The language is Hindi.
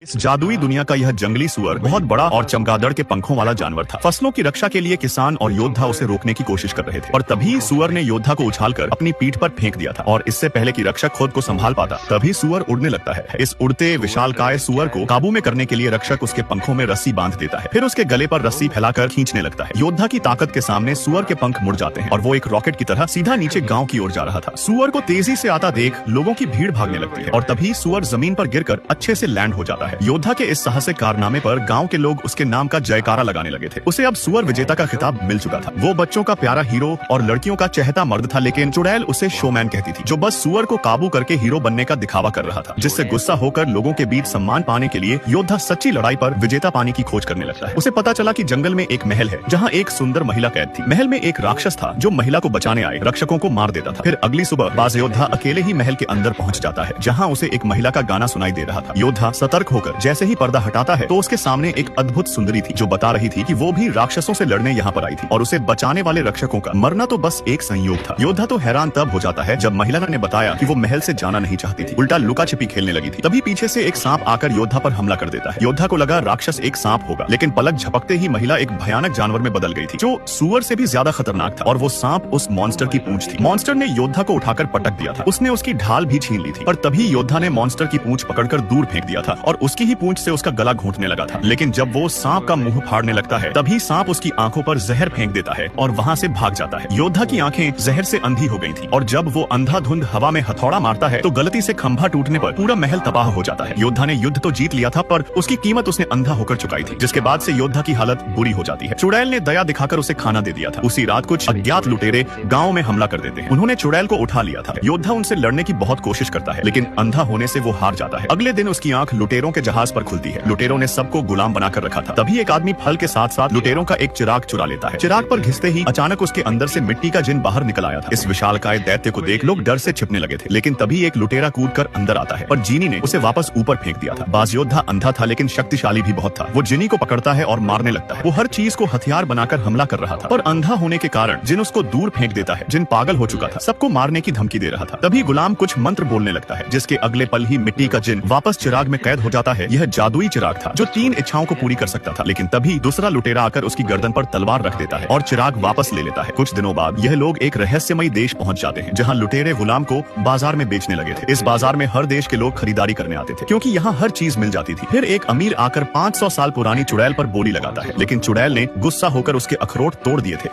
इस जादुई दुनिया का यह जंगली सुअर बहुत बड़ा और चमगादड़ के पंखों वाला जानवर था। फसलों की रक्षा के लिए किसान और योद्धा उसे रोकने की कोशिश कर रहे थे और तभी सुअर ने योद्धा को उछालकर अपनी पीठ पर फेंक दिया था और इससे पहले कि रक्षक खुद को संभाल पाता तभी सुअर उड़ने लगता है। इस उड़ते विशालकाय सुअर को काबू में करने के लिए रक्षक उसके पंखों में रस्सी बांध देता है, फिर उसके गले पर रस्सी फैलाकर खींचने लगता है। योद्धा की ताकत के सामने सुअर के पंख मुड़ जाते हैं और वो एक रॉकेट की तरह सीधा नीचे गाँव की ओर जा रहा था। सुअर को तेजी से आता देख लोगों की भीड़ भागने लगती है और तभी सुअर जमीन पर गिरकर अच्छे से लैंड हो जाता है। योद्धा के इस साहसिक कारनामे पर गांव के लोग उसके नाम का जयकारा लगाने लगे थे। उसे अब सुअर विजेता का खिताब मिल चुका था। वो बच्चों का प्यारा हीरो और लड़कियों का चहेता मर्द था, लेकिन चुड़ैल उसे शोमैन कहती थी, जो बस सुअर को काबू करके हीरो बनने का दिखावा कर रहा था, जिससे गुस्सा होकर लोगों के बीच सम्मान पाने के लिए योद्धा सच्ची लड़ाई पर विजेता पाने की खोज करने लगता है। उसे पता चला कि जंगल में एक महल है जहाँ एक सुंदर महिला कैद थी। महल में एक राक्षस था जो महिला को बचाने आए रक्षकों को मार देता था। फिर अगली सुबह बाज योद्धा अकेले ही महल के अंदर पहुंच जाता है, जहाँ उसे एक महिला का गाना सुनाई दे रहा था। योद्धा सतर्क होकर जैसे ही पर्दा हटाता है तो उसके सामने एक अद्भुत सुंदरी थी जो बता रही थी कि वो भी राक्षसों से लड़ने यहाँ पर आई थी और उसे बचाने वाले रक्षकों का मरना तो बस एक संयोग था। योद्धा तो हैरान तब हो जाता है जब महिला ने बताया कि वो महल से जाना नहीं चाहती थी, उल्टा लुका छिपी खेलने लगी थी। तभी पीछे से एक सांप आकर योद्धा पर हमला कर देता है। योद्धा को लगा राक्षस एक सांप होगा, लेकिन पलक झपकते ही महिला एक भयानक जानवर में बदल गई थी जो सुअर से भी ज्यादा खतरनाक था और वो सांप उस मॉन्स्टर की पूंछ थी। मॉन्स्टर ने योद्धा को उठाकर पटक दिया था। उसने उसकी ढाल भी छीन ली थी, पर तभी योद्धा ने मॉन्स्टर की पूंछ पकड़कर दूर फेंक दिया था और उसकी ही पूंछ से उसका गला घोंटने लगा था। लेकिन जब वो सांप का मुंह फाड़ने लगता है तभी सांप उसकी आंखों पर जहर फेंक देता है और वहां से भाग जाता है। योद्धा की आंखें जहर से अंधी हो गई थी और जब वो अंधाधुंध हवा में हथौड़ा मारता है तो गलती से खंभा टूटने पर पूरा महल तबाह हो जाता है। योद्धा ने युद्ध तो जीत लिया था, पर उसकी कीमत उसने अंधा होकर चुकाई थी, जिसके बाद से योद्धा की हालत बुरी हो जाती है। चुड़ैल ने दया दिखाकर उसे खाना दे दिया था। उसी रात कुछ अज्ञात लुटेरे गाँव में हमला कर देते हैं। उन्होंने चुड़ैल को उठा लिया था। योद्धा उनसे लड़ने की बहुत कोशिश करता है, लेकिन अंधा होने से वो हार जाता है। अगले दिन उसकी आंख लुटेरों के जहाज पर खुलती है। लुटेरों ने सबको गुलाम बनाकर रखा था। तभी एक आदमी फल के साथ साथ लुटेरों का एक चिराग चुरा लेता है। चिराग पर घिसते ही अचानक उसके अंदर से मिट्टी का जिन बाहर निकल आया था। इस विशालकाय दैत्य को देख लोग डर से छिपने लगे थे, लेकिन तभी एक लुटेरा कूदकर अंदर आता है, पर जीनी ने उसे वापस ऊपर फेंक दिया था। बाज योद्धा अंधा था लेकिन शक्तिशाली भी बहुत था। वो जिनी को पकड़ता है और मारने लगता है। वो हर चीज को हथियार बनाकर हमला कर रहा था, पर अंधा होने के कारण जिन उसको दूर फेंक देता है। जिन पागल हो चुका था, सबको मारने की धमकी दे रहा था। तभी गुलाम कुछ मंत्र बोलने लगता है, जिसके अगले पल ही मिट्टी का जिन वापस चिराग में कैद हो जाता है। यह जादुई चिराग था जो 3 इच्छाओं को पूरी कर सकता था, लेकिन तभी दूसरा लुटेरा आकर उसकी गर्दन पर तलवार रख देता है और चिराग वापस ले लेता है। कुछ दिनों बाद यह लोग एक रहस्यमयी देश पहुंच जाते हैं, जहां लुटेरे गुलाम को बाजार में बेचने लगे थे। इस बाजार में हर देश के लोग खरीदारी करने आते थे, क्योंकि यहाँ हर चीज मिल जाती थी। फिर एक अमीर आकर 500 साल पुरानी चुड़ैल पर बोली लगाता है, लेकिन चुड़ैल ने गुस्सा होकर उसके अखरोट तोड़ दिए थे।